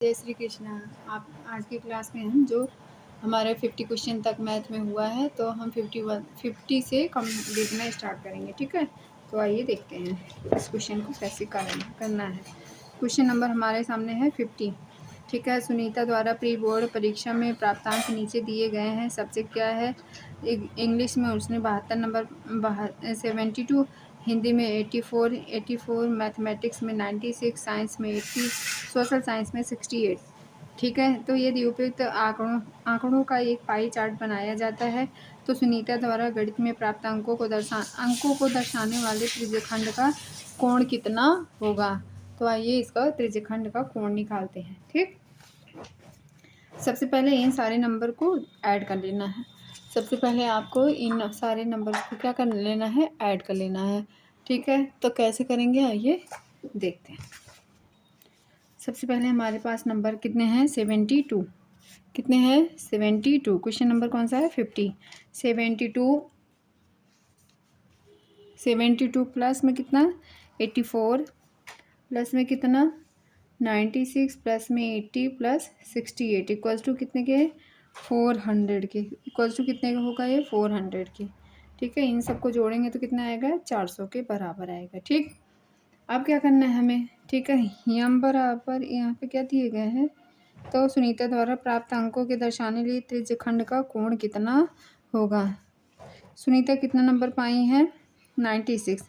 जय श्री कृष्णा। आप आज की क्लास में हम जो हमारे 50 क्वेश्चन तक मैथ में हुआ है तो हम 50 से कम देखना स्टार्ट करेंगे। ठीक है, तो आइए देखते हैं इस क्वेश्चन को कैसे करना है। क्वेश्चन नंबर हमारे सामने है 50। ठीक है, सुनीता द्वारा प्री बोर्ड परीक्षा में प्राप्तांक नीचे दिए गए हैं। सब्जेक्ट क्या है? इंग्लिश में उसने 72 नंबर 72, हिंदी में 84, मैथमेटिक्स में 96, साइंस में 80, सोशल साइंस में 68। ठीक है, तो यदि उपयुक्त आंकड़ों का एक पाई चार्ट बनाया जाता है तो सुनीता द्वारा गणित में प्राप्त अंकों को दर्शाने वाले त्रिज्यखंड का कोण कितना होगा। तो आइए इसका त्रिज्यखंड का कोण निकालते हैं। ठीक, सबसे पहले इन सारे नंबर को ऐड कर लेना है। सबसे पहले आपको इन सारे नंबर को क्या कर लेना है, ऐड कर लेना है। ठीक है, तो कैसे करेंगे आइए देखते हैं। सबसे पहले हमारे पास नंबर कितने हैं? 72। कितने हैं? 72। क्वेश्चन नंबर कौन सा है? 50। 72 प्लस में कितना? 84 प्लस में कितना? 96 प्लस में 80 प्लस 68 इक्वल्स टू कितने के? 400 के। इक्वल्स टू कितने का होगा ये? 400 के। ठीक है, इन सबको जोड़ेंगे तो कितना आएगा? 400 के बराबर आएगा। ठीक, अब क्या करना है हमें? ठीक है, यम बराबर यहाँ पे क्या दिए गए हैं? तो सुनीता द्वारा प्राप्त अंकों के दर्शाने लिए त्रिज्यखंड का कोण कितना होगा। सुनीता कितना नंबर पाई हैं? 96।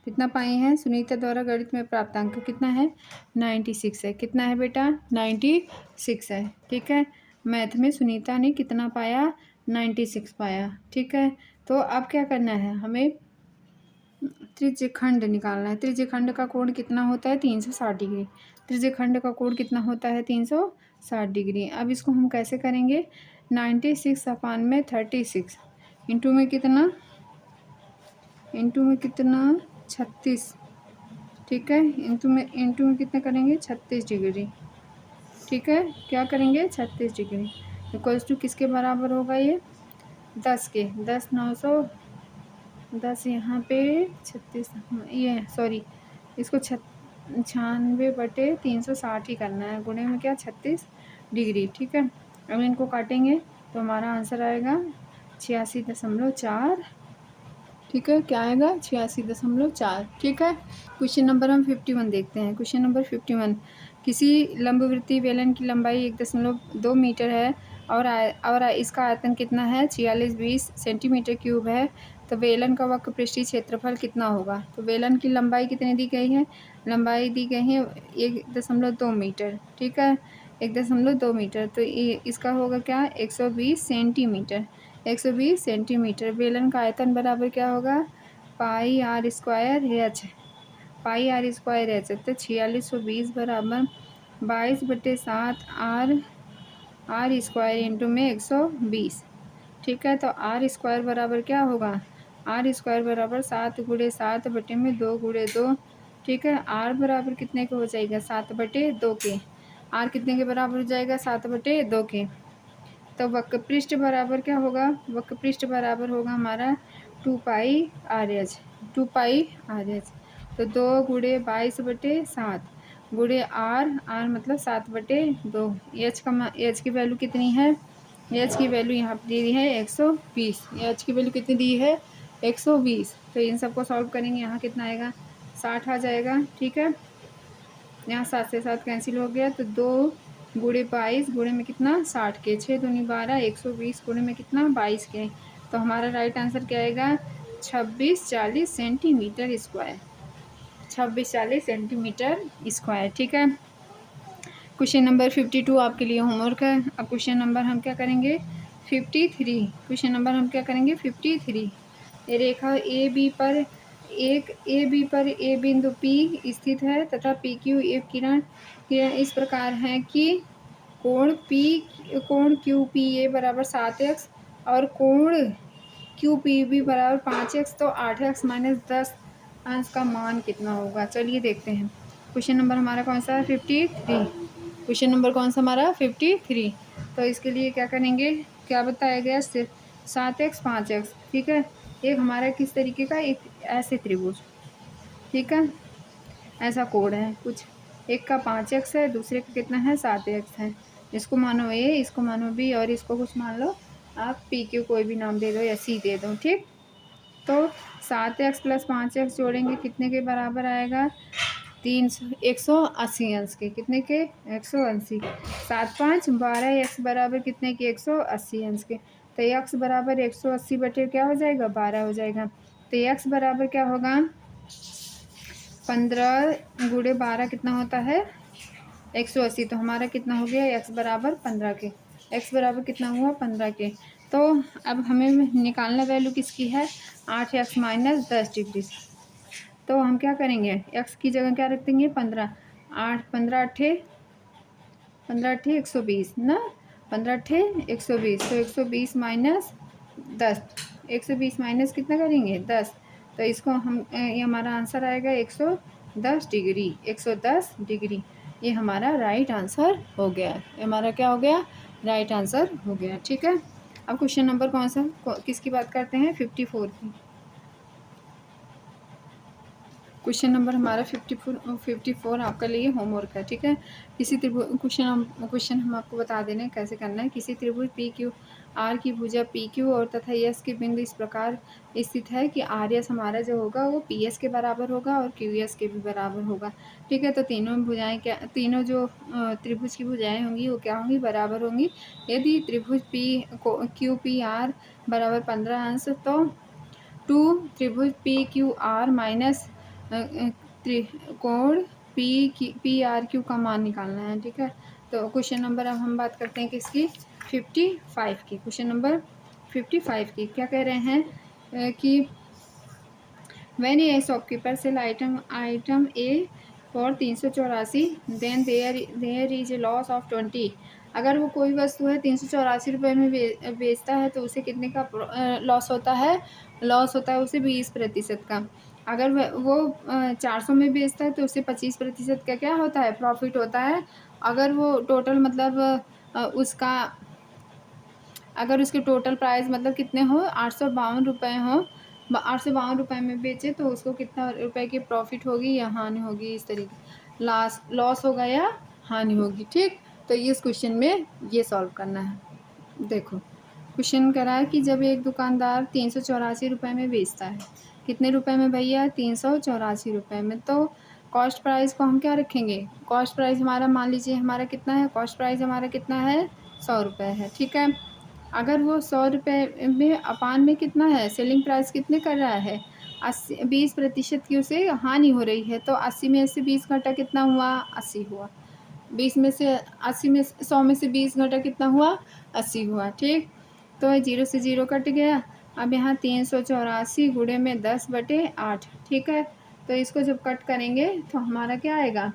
कितना पाई हैं? सुनीता द्वारा गणित में प्राप्त अंक कितना है? 96 है। कितना है बेटा? 96 है। ठीक है, मैथ में सुनीता ने कितना पाया? 96 पाया। ठीक है, तो अब क्या करना है हमें? त्रिज्यखंड निकालना है। त्रिज्यखंड का कोण कितना होता है? 360 डिग्री। त्रिज्यखंड का कोण कितना होता है? 360 डिग्री। अब इसको हम कैसे करेंगे? 96 अपान में 36 इंटू में कितना? 36। ठीक है, इंटू में कितना करेंगे? 36 डिग्री। ठीक है, क्या करेंगे? 36 डिग्री इक्वल्स टू किसके बराबर होगा ये? 10 के। 10 900 10 यहाँ पे 36, ये सॉरी, इसको 96/360 ही करना है। गुणे में क्या? 36 डिग्री। ठीक है, अब इनको काटेंगे तो हमारा आंसर आएगा 86.4। ठीक है, क्या आएगा? 86.4। ठीक है, क्वेश्चन नंबर हम 51 देखते हैं। क्वेश्चन नंबर 51, किसी लंबवृत्तीय बेलन की लंबाई 1.2 मीटर है और इसका आयतन कितना है? 4620 सेंटीमीटर क्यूब है। तो बेलन का वक्र पृष्ठीय क्षेत्रफल कितना होगा? तो बेलन की लंबाई कितनी दी गई है? लंबाई दी गई है 1.2 मीटर। ठीक है, 1.2 मीटर, तो ये इसका होगा क्या? 120 सेंटीमीटर। 120 सेंटीमीटर। बेलन का आयतन बराबर क्या होगा? Pi r square h. Pi r square h, तो 4620 बराबर 22/7 आर स्क्वायर इंटू में 120। ठीक है, तो आर स्क्वायर बराबर क्या होगा? आर स्क्वायर बराबर 7/7/2 × 2। ठीक है, आर बराबर कितने के हो जाएगा? 7/2 के। आर कितने के बराबर हो जाएगा? 7/2 के। तो वक्र पृष्ठ बराबर क्या होगा? वक्र पृष्ठ बराबर होगा हमारा 2πr/h। 2πr/h, तो 2 × 22/7 गुणे आर मतलब 7/2। एच की वैल्यू कितनी है? एच की वैल्यू यहाँ पर दी है 120। एच की वैल्यू कितनी दी है? 120। तो इन सबको सॉल्व करेंगे, यहाँ कितना आएगा? 60 आ जाएगा। ठीक है, यहाँ 7 से 7 कैंसिल हो गया, तो 2 × 22 गुणे में कितना? 60 के। 6 दूनी 12, 120 गुणे में कितना? 22 के। तो हमारा राइट आंसर क्या आएगा? 2640 सेंटीमीटर स्क्वायर। 2640 centimetre square. ठीक है, क्वेश्चन नंबर 52 आपके लिए होमवर्क है। अब क्वेश्चन नंबर हम क्या करेंगे? 53। क्वेश्चन नंबर हम क्या करेंगे? 53। रेखा ए बी पर ए बिंदु P स्थित है तथा PQ एक किरण इस प्रकार है कि कोण QPA बराबर 7x और कोण QPB बराबर 5x, तो 8x - 10 अंश का मान कितना होगा? चलिए देखते हैं। क्वेश्चन नंबर हमारा कौन सा है? 53। क्वेश्चन नंबर कौन सा हमारा? 53। तो इसके लिए क्या करेंगे? क्या बताया गया? 7x 5x। ठीक है, एक हमारा किस तरीके का? एक ऐसे त्रिभुज। ठीक है, ऐसा कोड है कुछ। एक का 5x है, दूसरे का कितना है 7x है। इसको मानो ए, इसको मानो बी और इसको कुछ मान लो आप पी क्यू कोई भी नाम दे दो या सी दे दो। ठीक, तो 7x प्लस 5x जोड़ेंगे कितने के बराबर आएगा 180 अंश के। कितने के 180। 7 5 12 x बराबर कितने के 180 अंश के। तो x बराबर 180 बटे क्या हो जाएगा 12 हो जाएगा। तो x बराबर क्या होगा 15 गुणे 12 कितना होता है 180। तो हमारा कितना हो गया x बराबर 15 के। x बराबर कितना हुआ 15 के। तो अब हमें निकालना वैल्यू किसकी है 8x माइनस 10 डिग्री। तो हम क्या करेंगे x की जगह क्या रख देंगे 15। 8 15 अट्ठे 120 ना 15 अट्ठे 120। तो 120 माइनस 10, 120 माइनस कितना करेंगे 10। तो इसको हम ये हमारा आंसर आएगा 110 डिग्री। 110 डिग्री ये हमारा राइट आंसर हो गया। ये हमारा क्या हो गया राइट आंसर हो गया। ठीक है, अब क्वेश्चन नंबर कौन सा किसकी बात करते हैं 54 की। क्वेश्चन नंबर हमारा 54 आपका लिए होमवर्क है। ठीक है, किसी त्रिभुज क्वेश्चन हम आपको बता देना है कैसे करना है। किसी त्रिभुज पी क्यू आर की भुजा पी क्यू और तथा यस के बिंदु इस प्रकार स्थित है कि आर एस हमारा जो होगा वो पी एस के बराबर होगा और क्यू एस के भी बराबर होगा। ठीक है, तो तीनों भुजाएं क्या तीनों जो त्रिभुज की भुजाएं होंगी वो क्या होंगी बराबर होंगी। यदि त्रिभुज पी क्यू पी आर बराबर 15 अंश तो 2 त्रिभुज पी क्यू आर माइनस त्रिकोण पी आर क्यू का मान निकालना है। ठीक है, तो क्वेश्चन नंबर अब हम बात करते हैं किसकी 55 की। क्वेश्चन नंबर 55 की क्या कह रहे हैं कि when a shopkeeper sell item a for 384 then there is a loss of 20। अगर वो कोई वस्तु है 384 रुपये में बेचता है तो उसे कितने का लॉस होता है। लॉस होता है उसे 20% का। अगर वो 400 में बेचता है तो उसे 25% का क्या होता है प्रॉफिट होता है। अगर वो टोटल मतलब उसका अगर उसके टोटल प्राइस मतलब कितने हो 852 रुपये हो 852 रुपये में बेचे तो उसको कितना रुपए की प्रॉफिट होगी या हानि होगी। इस तरीके लॉस होगा या हानि होगी। ठीक, तो इस क्वेश्चन में ये सॉल्व करना है। देखो क्वेश्चन कह रहा है कि जब एक दुकानदार 384 रुपये में बेचता है, कितने रुपए में भैया 384 रुपये में, तो कॉस्ट प्राइस को हम क्या रखेंगे कॉस्ट प्राइस हमारा मान लीजिए हमारा कितना है कॉस्ट प्राइस हमारा कितना है 100 रुपये है। ठीक है, अगर वो 100 रुपये में अपान में कितना है सेलिंग प्राइस कितने कर रहा है 20% की उसे हानि हो रही है। तो 80 में से 20 घटा कितना हुआ 80 हुआ। 20 में से 80 में 100 में से 20 घटा कितना हुआ 80 हुआ। ठीक, तो 0 से 0 कट गया। अब यहाँ 384 गुणे में 10/8। ठीक है, तो इसको जब कट करेंगे तो हमारा क्या आएगा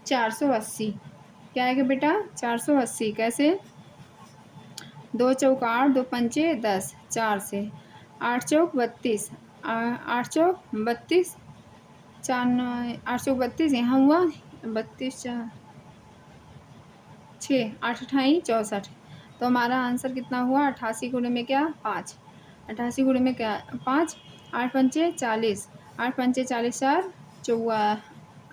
480। क्या आएगा बेटा 480। कैसे 2 चौक 8 2 पंचे 10 4 से 8 चौक 32 8 चौक 32 4 9 8 चौक 32 यहाँ हुआ 32 4 6 8 अठाई 64। तो हमारा आंसर कितना हुआ 88 गुणे में क्या 5 88 गुणे में क्या 5 8 पंचे 40 8 पंचे 40 4 चौवा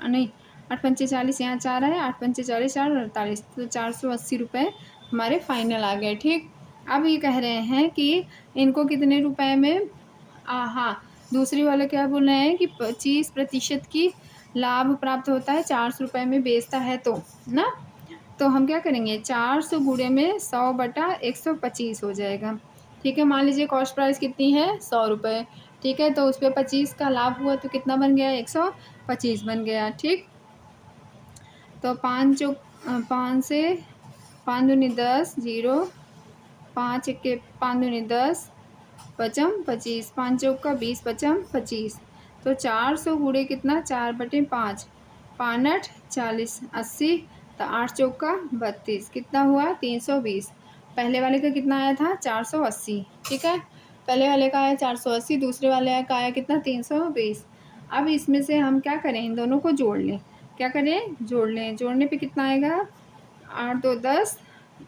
नहीं 8 पंचे 40 यहाँ 4 है 8 पंचे 40 4 48। तो 480 रुपये हमारे फाइनल आ गए। ठीक, अब ये कह रहे हैं कि इनको कितने रुपए में हाँ दूसरी वाले क्या बोल रहे हैं कि 25% की लाभ प्राप्त होता है 400 रुपये में बेचता है तो ना। तो हम क्या करेंगे 400 गुणे में 100/125 हो जाएगा। ठीक है, मान लीजिए कॉस्ट प्राइस कितनी है 100 रुपये। ठीक है, तो उस पर 25 का लाभ हुआ तो कितना बन गया 125 बन गया। ठीक, तो 5 से 5 दूनी 10 0 5 के 5 दूनी 10 पचम 25 5 चौक का 20 पचम 25। तो 400 गुणे कितना 4/5 5 40 80। तो 8 चौक का 32 कितना हुआ 320। पहले वाले का कितना आया था 480। ठीक है, पहले वाले का आया 480 दूसरे वाले का आया कितना 320। अब इसमें से हम क्या करें इन दोनों को जोड़ लें। क्या करें जोड़ लें। जोड़ने पे कितना आएगा 8 2 10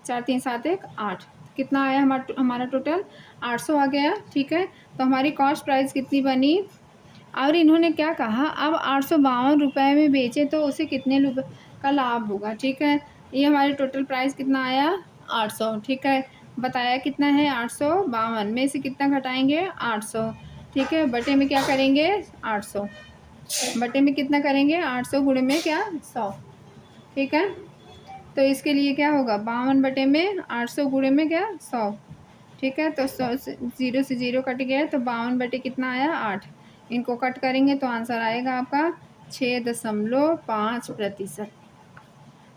4 3 7 1 8। कितना आया हमारा टोटल 800 आ गया। ठीक है, तो हमारी कॉस्ट प्राइस कितनी बनी और इन्होंने क्या कहा अब 852 रुपये में बेचे तो उसे कितने का लाभ होगा। ठीक है, ये हमारे टोटल प्राइस कितना आया 800। ठीक है, बताया कितना है 852 में से कितना घटाएंगे 800। ठीक है, बटे में क्या करेंगे 800, बटे में कितना करेंगे 800 गुणे में क्या 100। ठीक है, तो इसके लिए क्या होगा 52 बटे में 800 गुणे में क्या 100। ठीक है, तो 100 जीरो से जीरो कट गया, तो 52 बटे कितना आया 8। इनको कट करेंगे तो आंसर आएगा आपका 6.5%।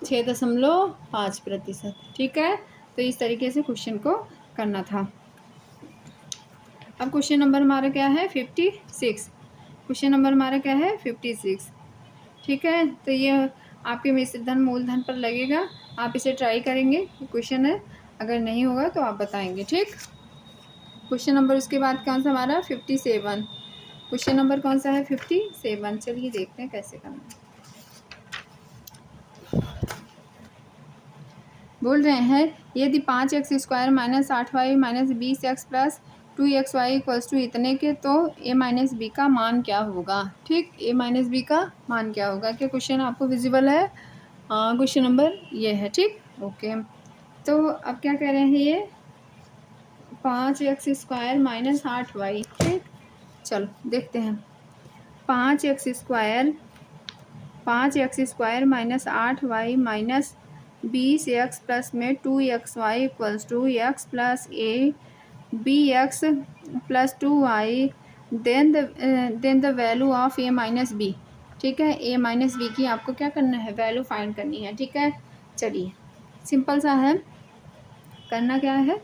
6.5%। ठीक है, तो इस तरीके से क्वेश्चन को करना था। अब क्वेश्चन नंबर हमारा क्या है 56। क्वेश्चन नंबर हमारा क्या है 56। ठीक है, तो ये आपके मिश्र धन मूलधन पर लगेगा, आप इसे ट्राई करेंगे क्वेश्चन है, अगर नहीं होगा तो आप बताएंगे। ठीक, क्वेश्चन नंबर उसके बाद कौन सा हमारा 57। क्वेश्चन नंबर कौन सा है 57। चलिए देखते हैं कैसे करना है। बोल रहे हैं यदि 5x² minus 8y minus 20x plus 2xy equals to इतने के, तो a माइनस बी का मान क्या होगा। ठीक, a माइनस बी का मान क्या होगा। क्या क्वेश्चन आपको विजिबल है। क्वेश्चन नंबर ये है। ठीक, ओके, तो अब क्या कह रहे हैं ये 5x² माइनस 8y। ठीक, चलो देखते हैं 5x² minus 8y minus 20x plus में 2xy equals to x plus a bx plus 2y then the value of a minus b. ठीक है, a माइनस बी की आपको क्या करना है वैल्यू फाइंड करनी है। ठीक है, चलिए सिंपल सा है, करना क्या है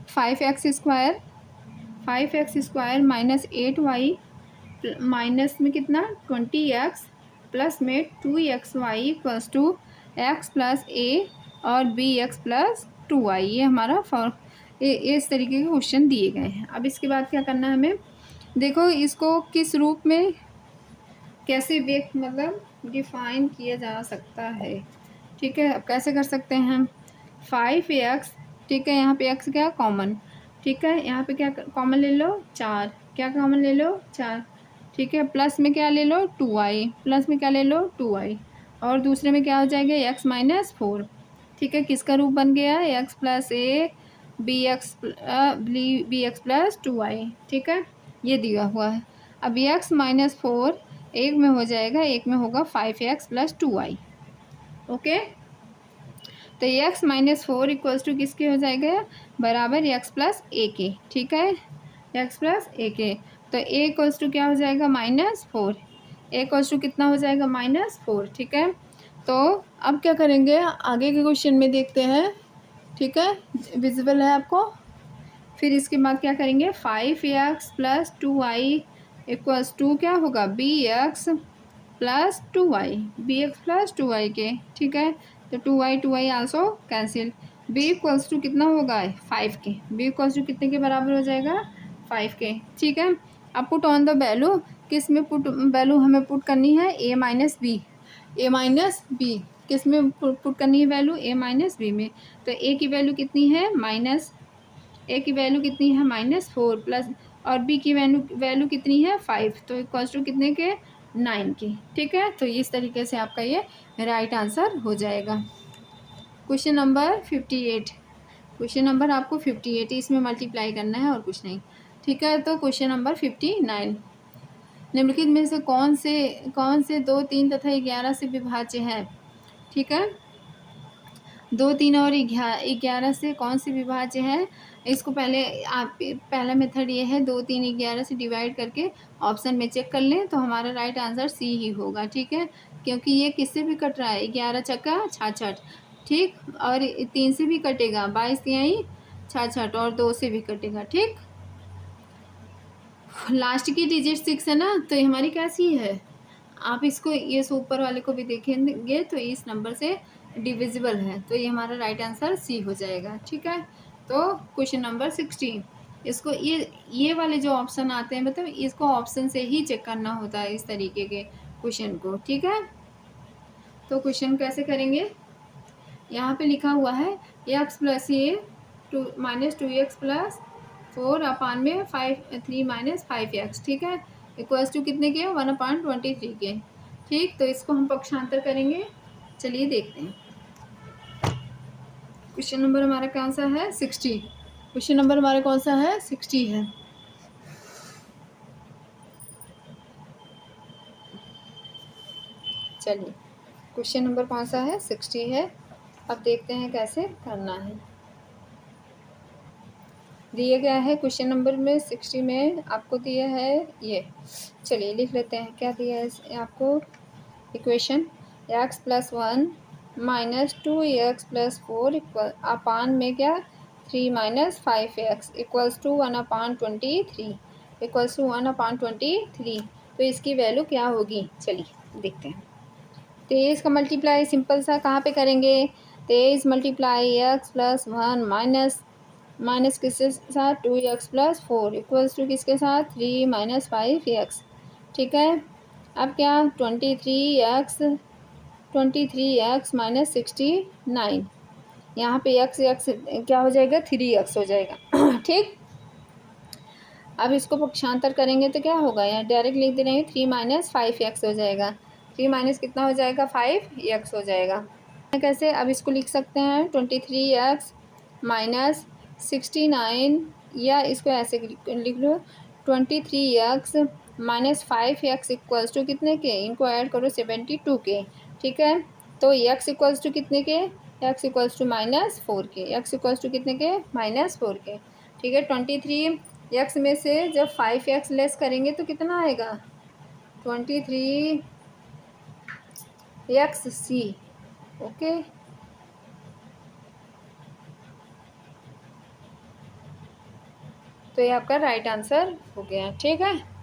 5x² माइनस 8y माइनस में कितना 20x प्लस में 2xy equals to x plus a और bx प्लस 2y। ये हमारा इस तरीके के क्वेश्चन दिए गए हैं। अब इसके बाद क्या करना है हमें, देखो इसको किस रूप में कैसे व्यक्त मतलब डिफाइन किया जा सकता है। ठीक है, अब कैसे कर सकते हैं हम 5x। ठीक है, यहाँ पे x क्या कॉमन। ठीक है, यहाँ पे क्या कॉमन ले लो 4, क्या कॉमन ले लो 4। ठीक है, प्लस में क्या ले लो 2y, प्लस में क्या ले लो 2y, और दूसरे में क्या हो जाएगा x माइनस 4। ठीक है, किसका रूप बन गया x प्लस ए bx प्लस 2y। ठीक है, ये दिया हुआ है। अब x माइनस 4 एक में हो जाएगा, एक में होगा 5x प्लस 2y। ओके, तो x माइनस 4 इक्वल्स टू किसके हो जाएगा बराबर x प्लस ए के। ठीक है, x प्लस ए के, तो a इक्वल्स टू क्या हो जाएगा -4। a इक्वल्स टू कितना हो जाएगा -4। ठीक है, तो अब क्या करेंगे आगे के क्वेश्चन में देखते हैं। ठीक है, विजिबल है आपको। फिर इसके बाद क्या करेंगे 5x plus 2y equals to क्या होगा bx plus 2y, bx plus 2y के। ठीक है, तो 2y also cancel. b equals to कितना होगा 5 के, b इक्वल्स टू कितने के बराबर हो जाएगा 5 के। ठीक है, अब पुट ऑन द वैल्यू, किस में पुट वैल्यू हमें पुट करनी है a माइनस बी, किस में पुट करनी है वैल्यू a माइनस बी में। तो a की वैल्यू कितनी है a की वैल्यू कितनी है -4 प्लस, और b की वैल्यू कितनी है 5, तो इक्वल्स टू कितने के 9 की। ठीक है, तो इस तरीके से आपका ये राइट आंसर हो जाएगा। Question number 58। क्वेश्चन नंबर आपको 58 इसमें मल्टीप्लाई करना है और कुछ नहीं। ठीक है, तो क्वेश्चन नंबर 59, निम्नलिखित में से कौन से 2, 3 तथा 11 से विभाज्य है। ठीक है, 2, 3 और 11 से कौन सी विभाज्य है। इसको पहले आप पहला मेथड ये है 2, 3, 11 से डिवाइड करके ऑप्शन में चेक कर लें, तो हमारा राइट आंसर सी ही होगा। ठीक है, क्योंकि ये किससे भी कट रहा है 11 छक्का 66। ठीक, और 3 से भी कटेगा 22 तिहाई 66, और 2 से भी कटेगा। ठीक, लास्ट की डिजिट 6 है ना, तो ये हमारी कैसी है, आप इसको ये ऊपर वाले को भी देखेंगे तो इस नंबर से डिविजिबल है, तो ये हमारा राइट आंसर सी हो जाएगा। ठीक है, तो क्वेश्चन नंबर 16, इसको ये वाले जो ऑप्शन आते हैं मतलब इसको ऑप्शन से ही चेक करना होता है इस तरीके के क्वेश्चन को। ठीक है, तो क्वेश्चन कैसे करेंगे, यहाँ पे लिखा हुआ है x प्लस ए माइनस 2x प्लस 4 अपान में 3 माइनस 5x। ठीक है, इक्वल्स टू कितने के 1/23 के। ठीक, तो इसको हम पक्षांतर करेंगे चलिए देखते हैं। क्वेश्चन नंबर हमारा कौन सा है? 60। क्वेश्चन नंबर हमारा कौन सा है? 60 है। चलिए क्वेश्चन नंबर कौन सा है? 60 है। अब देखते हैं कैसे करना है। दिया गया है क्वेश्चन नंबर में 60 में आपको दिया है ये। चलिए लिख लेते हैं क्या दिया है आपको। इक्वेशन x+1 -2x+4 इक्वल अपान में क्या 3 - 5x equals to 1/23 equals to 1/23। तो इसकी वैल्यू क्या होगी? चलिए देखते हैं। 23 का मल्टीप्लाई सिंपल सा कहाँ पे करेंगे? 23 मल्टीप्लाई x+1 माइनस किसके साथ 2x+4 इक्वल्स टू किसके साथ 3 - 5x। ठीक है। अब क्या 23x -69 यहाँ पे x क्या हो जाएगा? 3x हो जाएगा। ठीक। अब इसको पक्षांतर करेंगे तो क्या होगा? यहाँ डायरेक्ट लिख दे रहे हैं 3 - 5x हो जाएगा। 3 माइनस कितना हो जाएगा? 5x हो जाएगा। कैसे? अब इसको लिख सकते हैं 23x -69 या इसको ऐसे लिख लो 23x -5x इक्वल्स टू कितने के? इनको ऐड करो 72 के। ठीक है। तो x इक्वल्स टू कितने के? x इक्वल्स टू -4 के। x इक्वल्स टू कितने के? -4 के। ठीक है। 23x में से जब 5x लेस करेंगे तो कितना आएगा? 23xc। ओके। तो ये आपका राइट आंसर हो गया। ठीक है।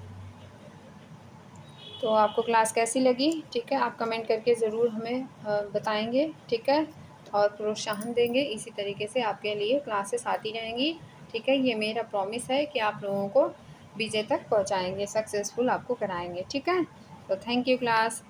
तो आपको क्लास कैसी लगी? ठीक है। आप कमेंट करके ज़रूर हमें बताएंगे। ठीक है। और प्रोत्साहन देंगे। इसी तरीके से आपके लिए क्लासेस आती रहेंगी। ठीक है। ये मेरा प्रॉमिस है कि आप लोगों को विजय तक पहुंचाएंगे, सक्सेसफुल आपको कराएंगे। ठीक है। तो थैंक यू क्लास।